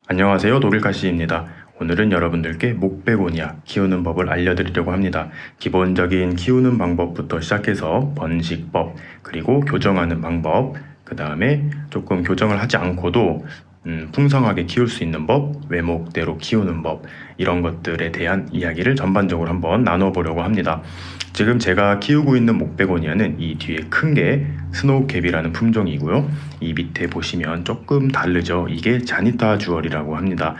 안녕하세요. 독일카시입니다. 오늘은 여러분들께 목베고니아 키우는 법을 알려드리려고 합니다. 기본적인 키우는 방법부터 시작해서 번식법, 그리고 교정하는 방법, 그 다음에 조금 교정을 하지 않고도 풍성하게 키울 수 있는 법, 외목대로 키우는 법, 이런 것들에 대한 이야기를 전반적으로 한번 나눠보려고 합니다. 지금 제가 키우고 있는 목베고니아는 이 뒤에 큰 게 스노우캡이라는 품종이고요. 이 밑에 보시면 조금 다르죠. 이게 자니타 주얼이라고 합니다.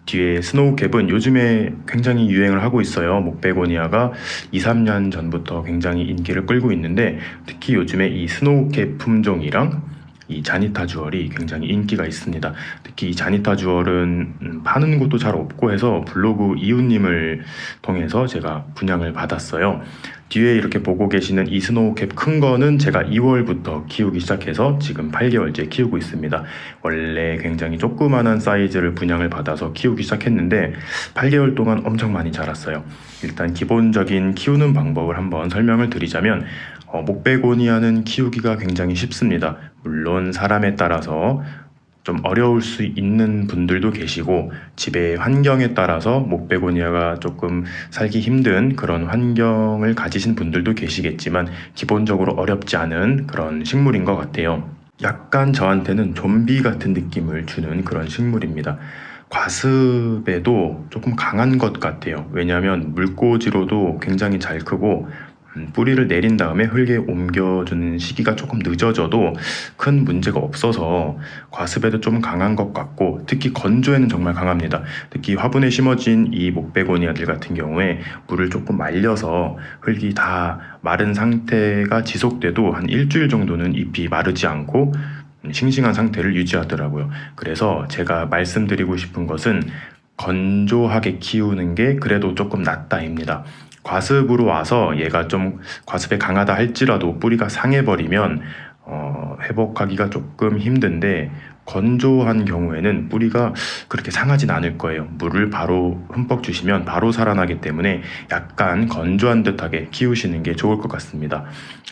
뒤에 스노우캡은 요즘에 굉장히 유행을 하고 있어요. 목베고니아가 2, 3년 전부터 굉장히 인기를 끌고 있는데, 특히 요즘에 이 스노우캡 품종이랑 이 자니타 주얼이 굉장히 인기가 있습니다. 특히 이 자니타 주얼은 파는 곳도 잘 없고 해서 블로그 이웃님을 통해서 제가 분양을 받았어요. 뒤에 이렇게 보고 계시는 이 스노우캡 큰 거는 제가 2월부터 키우기 시작해서 지금 8개월째 키우고 있습니다. 원래 굉장히 조그만한 사이즈를 분양을 받아서 키우기 시작했는데 8개월 동안 엄청 많이 자랐어요. 일단 기본적인 키우는 방법을 한번 설명을 드리자면, 목베고니아는 키우기가 굉장히 쉽습니다. 물론 사람에 따라서 좀 어려울 수 있는 분들도 계시고, 집의 환경에 따라서 목베고니아가 조금 살기 힘든 그런 환경을 가지신 분들도 계시겠지만, 기본적으로 어렵지 않은 그런 식물인 것 같아요. 약간 저한테는 좀비 같은 느낌을 주는 그런 식물입니다. 과습에도 조금 강한 것 같아요. 왜냐하면 물꽂이로도 굉장히 잘 크고, 뿌리를 내린 다음에 흙에 옮겨주는 시기가 조금 늦어져도 큰 문제가 없어서 과습에도 좀 강한 것 같고, 특히 건조에는 정말 강합니다. 특히 화분에 심어진 이 목베고니아들 같은 경우에 물을 조금 말려서 흙이 다 마른 상태가 지속돼도 한 일주일 정도는 잎이 마르지 않고 싱싱한 상태를 유지하더라고요. 그래서 제가 말씀드리고 싶은 것은 건조하게 키우는 게 그래도 조금 낫다입니다. 과습으로 와서 얘가 좀 과습에 강하다 할지라도 뿌리가 상해버리면 회복하기가 조금 힘든데, 건조한 경우에는 뿌리가 그렇게 상하진 않을 거예요. 물을 바로 흠뻑 주시면 바로 살아나기 때문에 약간 건조한 듯하게 키우시는 게 좋을 것 같습니다.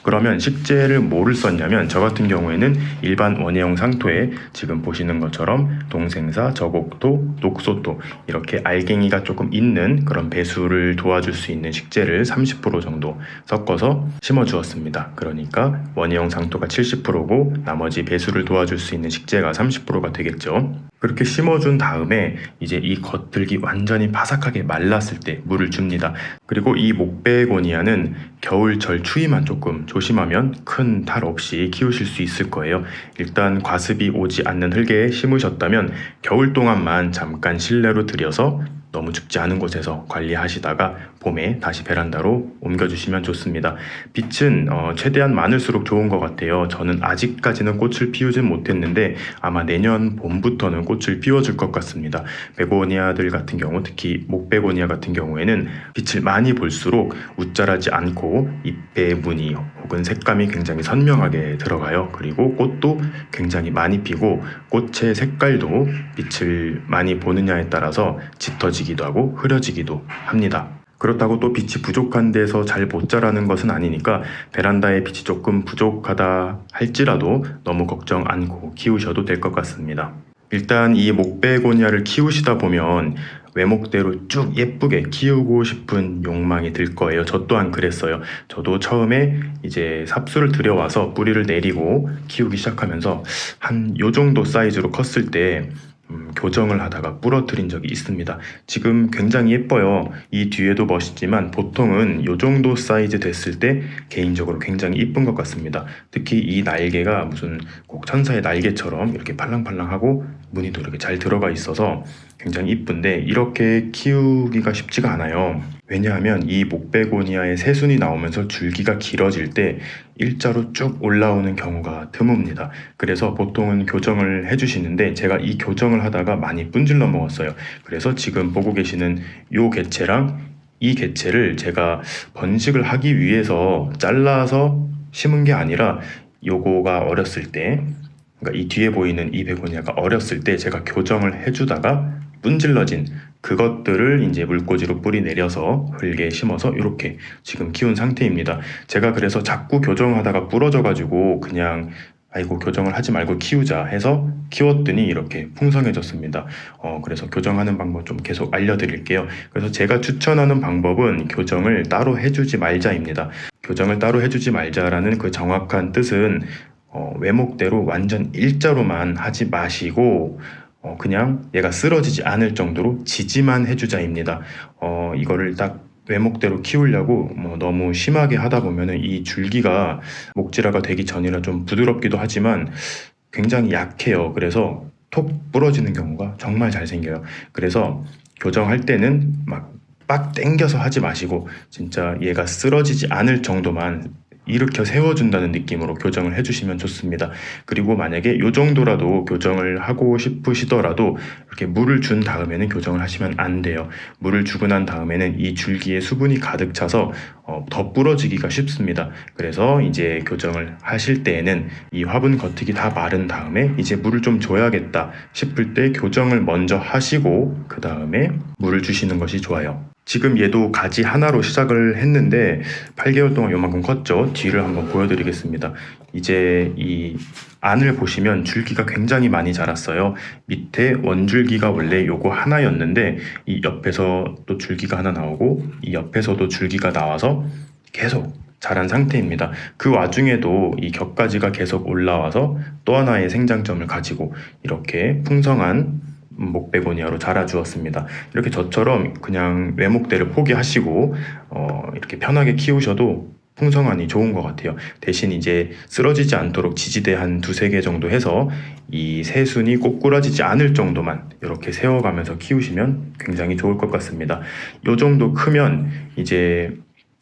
그러면 식재를 뭐를 썼냐면, 저 같은 경우에는 일반 원예용 상토에 지금 보시는 것처럼 동생사, 저곡토, 녹소토, 이렇게 알갱이가 조금 있는 그런 배수를 도와줄 수 있는 식재를 30% 정도 섞어서 심어 주었습니다. 그러니까 원예용 상토가 70%고 나머지 배수를 도와줄 수 있는 식재가 30%가 되겠죠. 그렇게 심어준 다음에 이제 이 겉들기 완전히 바삭하게 말랐을 때 물을 줍니다. 그리고 이 목베고니아는 겨울철 추위만 조금 조심하면 큰 탈 없이 키우실 수 있을 거예요. 일단 과습이 오지 않는 흙에 심으셨다면 겨울 동안만 잠깐 실내로 들여서 너무 춥지 않은 곳에서 관리하시다가 봄에 다시 베란다로 옮겨주시면 좋습니다. 빛은 최대한 많을수록 좋은 것 같아요. 저는 아직까지는 꽃을 피우진 못했는데 아마 내년 봄부터는 꽃을 피워줄 것 같습니다. 베고니아들 같은 경우, 특히 목베고니아 같은 경우에는 빛을 많이 볼수록 웃자라지 않고 잎의 무늬 혹은 색감이 굉장히 선명하게 들어가요. 그리고 꽃도 굉장히 많이 피고, 꽃의 색깔도 빛을 많이 보느냐에 따라서 짙어지기도 하고 흐려지기도 합니다. 그렇다고 또 빛이 부족한 데서 잘 못 자라는 것은 아니니까, 베란다에 빛이 조금 부족하다 할지라도 너무 걱정 않고 키우셔도 될 것 같습니다. 일단 이 목베고니아를 키우시다 보면 외목대로 쭉 예쁘게 키우고 싶은 욕망이 들 거예요. 저 또한 그랬어요. 저도 처음에 이제 삽수를 들여와서 뿌리를 내리고 키우기 시작하면서 한 요 정도 사이즈로 컸을 때 교정을 하다가 부러뜨린 적이 있습니다. 지금 굉장히 예뻐요. 이 뒤에도 멋있지만 보통은 이 정도 사이즈 됐을 때 개인적으로 굉장히 이쁜 것 같습니다. 특히 이 날개가 무슨 꼭 천사의 날개처럼 이렇게 팔랑팔랑하고 무늬도 이렇게 잘 들어가 있어서 굉장히 이쁜데, 이렇게 키우기가 쉽지가 않아요. 왜냐하면 이 목베고니아의 새순이 나오면서 줄기가 길어질 때 일자로 쭉 올라오는 경우가 드뭅니다. 그래서 보통은 교정을 해주시는데 제가 이 교정을 하다가 많이 분질러 먹었어요. 그래서 지금 보고 계시는 요 개체랑 이 개체를 제가 번식을 하기 위해서 잘라서 심은 게 아니라, 요거가 어렸을 때, 그러니까 이 뒤에 보이는 이 베고니아가 어렸을 때 제가 교정을 해주다가 분질러진 그것들을 이제 물꽂이로 뿌리 내려서 흙에 심어서 이렇게 지금 키운 상태입니다. 제가 그래서 자꾸 교정하다가 부러져 가지고 그냥 아이고 교정을 하지 말고 키우자 해서 키웠더니 이렇게 풍성해졌습니다. 그래서 교정하는 방법 좀 계속 알려드릴게요. 그래서 제가 추천하는 방법은 교정을 따로 해주지 말자입니다. 교정을 따로 해주지 말자라는 그 정확한 뜻은 외목대로 완전 일자로만 하지 마시고 그냥 얘가 쓰러지지 않을 정도로 지지만 해주자입니다. 이거를 딱 외목대로 키우려고 너무 심하게 하다 보면은 이 줄기가 목질화가 되기 전이라 좀 부드럽기도 하지만 굉장히 약해요. 그래서 톡 부러지는 경우가 정말 잘 생겨요. 그래서 교정할 때는 막 빡 당겨서 하지 마시고 진짜 얘가 쓰러지지 않을 정도만 일으켜 세워준다는 느낌으로 교정을 해주시면 좋습니다. 그리고 만약에 이 정도라도 교정을 하고 싶으시더라도 이렇게 물을 준 다음에는 교정을 하시면 안 돼요. 물을 주고 난 다음에는 이 줄기에 수분이 가득 차서 더 부러지기가 쉽습니다. 그래서 이제 교정을 하실 때에는 이 화분 겉흙이 다 마른 다음에 이제 물을 좀 줘야겠다 싶을 때 교정을 먼저 하시고 그 다음에 물을 주시는 것이 좋아요. 지금 얘도 가지 하나로 시작을 했는데 8개월 동안 요만큼 컸죠. 뒤를 한번 보여드리겠습니다. 이제 이 안을 보시면 줄기가 굉장히 많이 자랐어요. 밑에 원줄기가 원래 요거 하나였는데 이 옆에서 또 줄기가 하나 나오고 이 옆에서도 줄기가 나와서 계속 자란 상태입니다. 그 와중에도 이 격가지가 계속 올라와서 또 하나의 생장점을 가지고 이렇게 풍성한 목베고니아로 자라주었습니다. 이렇게 저처럼 그냥 외목대를 포기하시고 이렇게 편하게 키우셔도 풍성하니 좋은 것 같아요. 대신 이제 쓰러지지 않도록 지지대 한 두세 개 정도 해서 이 새순이 꼬꾸라지지 않을 정도만 이렇게 세워가면서 키우시면 굉장히 좋을 것 같습니다. 요 정도 크면 이제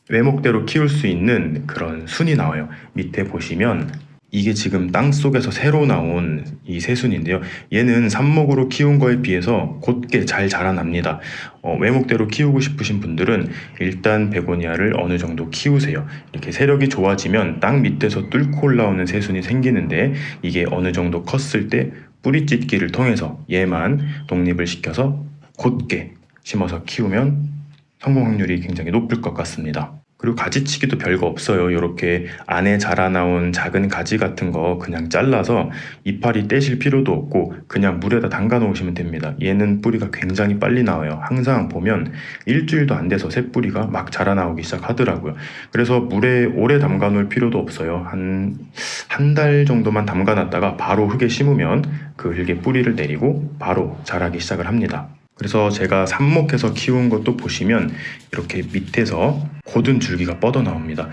외목대로 키울 수 있는 그런 순이 나와요. 밑에 보시면 이게 지금 땅 속에서 새로 나온 이 새순인데요. 얘는 삽목으로 키운 거에 비해서 곧게 잘 자라납니다. 외목대로 키우고 싶으신 분들은 일단 베고니아를 어느 정도 키우세요. 이렇게 세력이 좋아지면 땅 밑에서 뚫고 올라오는 새순이 생기는데 이게 어느 정도 컸을 때 뿌리 찢기를 통해서 얘만 독립을 시켜서 곧게 심어서 키우면 성공 확률이 굉장히 높을 것 같습니다. 그리고 가지치기도 별거 없어요. 이렇게 안에 자라나온 작은 가지 같은 거 그냥 잘라서 이파리 떼실 필요도 없고 그냥 물에다 담가 놓으시면 됩니다. 얘는 뿌리가 굉장히 빨리 나와요. 항상 보면 일주일도 안 돼서 새 뿌리가 막 자라나오기 시작하더라고요. 그래서 물에 오래 담가 놓을 필요도 없어요. 한 달 정도만 담가 놨다가 바로 흙에 심으면 그 흙에 뿌리를 내리고 바로 자라기 시작을 합니다. 그래서 제가 삽목해서 키운 것도 보시면 이렇게 밑에서 곧은 줄기가 뻗어 나옵니다.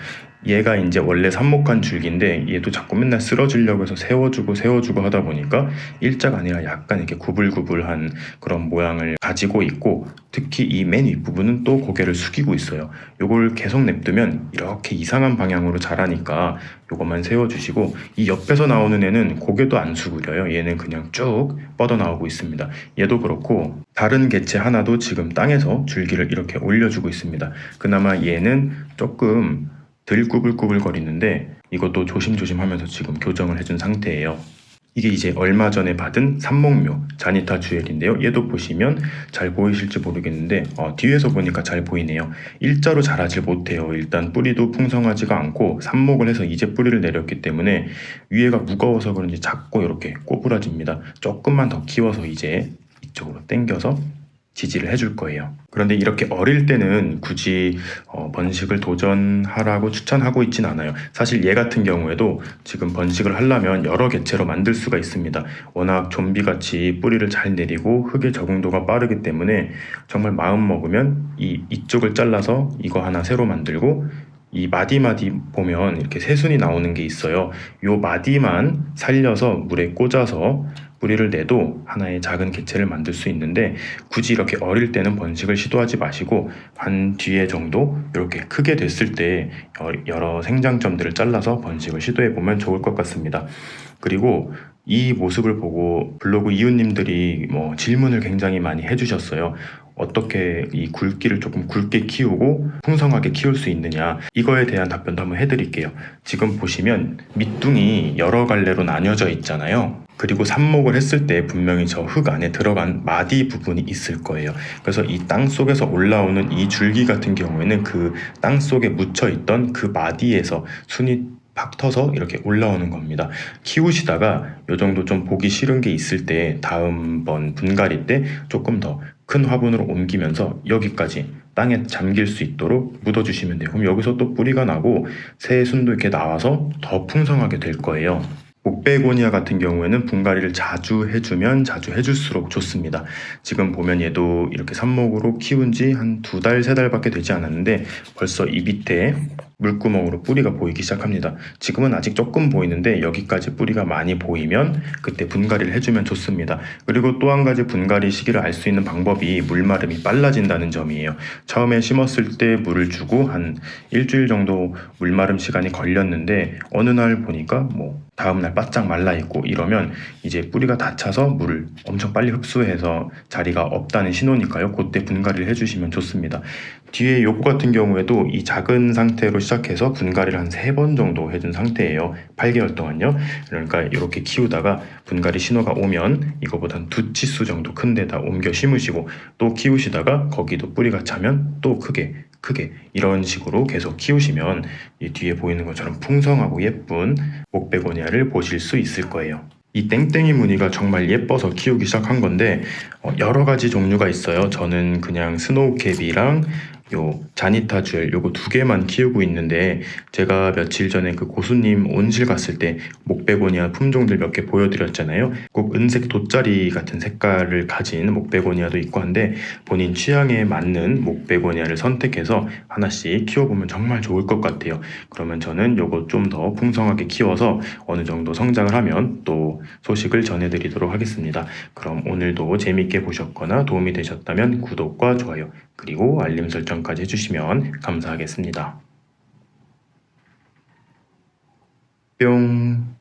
얘가 이제 원래 삽목한 줄기인데 얘도 자꾸 맨날 쓰러지려고 해서 세워주고 하다 보니까 일자가 아니라 약간 이렇게 구불구불한 그런 모양을 가지고 있고 특히 이 맨 윗부분은 또 고개를 숙이고 있어요. 요걸 계속 냅두면 이렇게 이상한 방향으로 자라니까 요것만 세워주시고 이 옆에서 나오는 애는 고개도 안 수그려요. 얘는 그냥 쭉 뻗어 나오고 있습니다. 얘도 그렇고 다른 개체 하나도 지금 땅에서 줄기를 이렇게 올려주고 있습니다. 그나마 얘는 조금 덜 꾸불꾸불 거리는데 이것도 조심조심 하면서 지금 교정을 해준 상태예요. 이게 이제 얼마 전에 받은 삽목묘 자니타 주엘인데요. 얘도 보시면 잘 보이실지 모르겠는데 뒤에서 보니까 잘 보이네요. 일자로 자라질 못해요. 일단 뿌리도 풍성하지가 않고 삽목을 해서 이제 뿌리를 내렸기 때문에 위에가 무거워서 그런지 자꾸 이렇게 꼬부라집니다. 조금만 더 키워서 이제 이쪽으로 당겨서 지지를 해줄 거예요. 그런데 이렇게 어릴 때는 굳이 번식을 도전하라고 추천하고 있진 않아요. 사실 얘 같은 경우에도 지금 번식을 하려면 여러 개체로 만들 수가 있습니다. 워낙 좀비같이 뿌리를 잘 내리고 흙의 적응도가 빠르기 때문에 정말 마음 먹으면 이쪽을 잘라서 이거 하나 새로 만들고 이 마디마디 보면 이렇게 새순이 나오는 게 있어요. 요 마디만 살려서 물에 꽂아서 뿌리를 내도 하나의 작은 개체를 만들 수 있는데 굳이 이렇게 어릴 때는 번식을 시도하지 마시고 한 뒤에 정도 이렇게 크게 됐을 때 여러 생장점들을 잘라서 번식을 시도해 보면 좋을 것 같습니다. 그리고 이 모습을 보고 블로그 이웃님들이 질문을 굉장히 많이 해주셨어요. 어떻게 이 굵기를 조금 굵게 키우고 풍성하게 키울 수 있느냐, 이거에 대한 답변도 한번 해드릴게요. 지금 보시면 밑둥이 여러 갈래로 나뉘어져 있잖아요. 그리고 삽목을 했을 때 분명히 저 흙 안에 들어간 마디 부분이 있을 거예요. 그래서 이 땅 속에서 올라오는 이 줄기 같은 경우에는 그 땅 속에 묻혀 있던 그 마디에서 순이 팍 터서 이렇게 올라오는 겁니다. 키우시다가 요 정도 좀 보기 싫은 게 있을 때 다음번 분갈이 때 조금 더 큰 화분으로 옮기면서 여기까지 땅에 잠길 수 있도록 묻어주시면 돼요. 그럼 여기서 또 뿌리가 나고 새 순도 이렇게 나와서 더 풍성하게 될 거예요. 목베고니아 같은 경우에는 분갈이를 자주 해주면 자주 해줄수록 좋습니다. 지금 보면 얘도 이렇게 삽목으로 키운 지 한 2달, 3달밖에 되지 않았는데 벌써 이 밑에 물구멍으로 뿌리가 보이기 시작합니다. 지금은 아직 조금 보이는데 여기까지 뿌리가 많이 보이면 그때 분갈이를 해주면 좋습니다. 그리고 또 한 가지 분갈이 시기를 알 수 있는 방법이 물마름이 빨라진다는 점이에요. 처음에 심었을 때 물을 주고 한 일주일 정도 물마름 시간이 걸렸는데 어느 날 보니까 뭐 다음날 바짝 말라있고 이러면 이제 뿌리가 닫혀서 물을 엄청 빨리 흡수해서 자리가 없다는 신호니까요. 그때 분갈이를 해주시면 좋습니다. 뒤에 요거 같은 경우에도 이 작은 상태로 시작해서 분갈이를 한 3번 정도 해준 상태예요. 8개월 동안요. 그러니까 이렇게 키우다가 분갈이 신호가 오면 이거보다 한 2치수 정도 큰 데다 옮겨 심으시고 또 키우시다가 거기도 뿌리가 차면 또 크게 이런 식으로 계속 키우시면 이 뒤에 보이는 것처럼 풍성하고 예쁜 목베고니아를 보실 수 있을 거예요. 이 땡땡이 무늬가 정말 예뻐서 키우기 시작한 건데 여러 가지 종류가 있어요. 저는 그냥 스노우캡이랑 요 자니타 듀엘 요거 2개만 키우고 있는데 제가 며칠 전에 그 고수님 온실 갔을 때 목베고니아 품종들 몇 개 보여드렸잖아요. 꼭 은색 돗자리 같은 색깔을 가진 목베고니아도 있고 한데 본인 취향에 맞는 목베고니아를 선택해서 하나씩 키워보면 정말 좋을 것 같아요. 그러면 저는 요거 좀 더 풍성하게 키워서 어느 정도 성장을 하면 또 소식을 전해드리도록 하겠습니다. 그럼 오늘도 재밌게 보셨거나 도움이 되셨다면 구독과 좋아요 그리고 알림 설정까지 해주시면 감사하겠습니다. 뿅.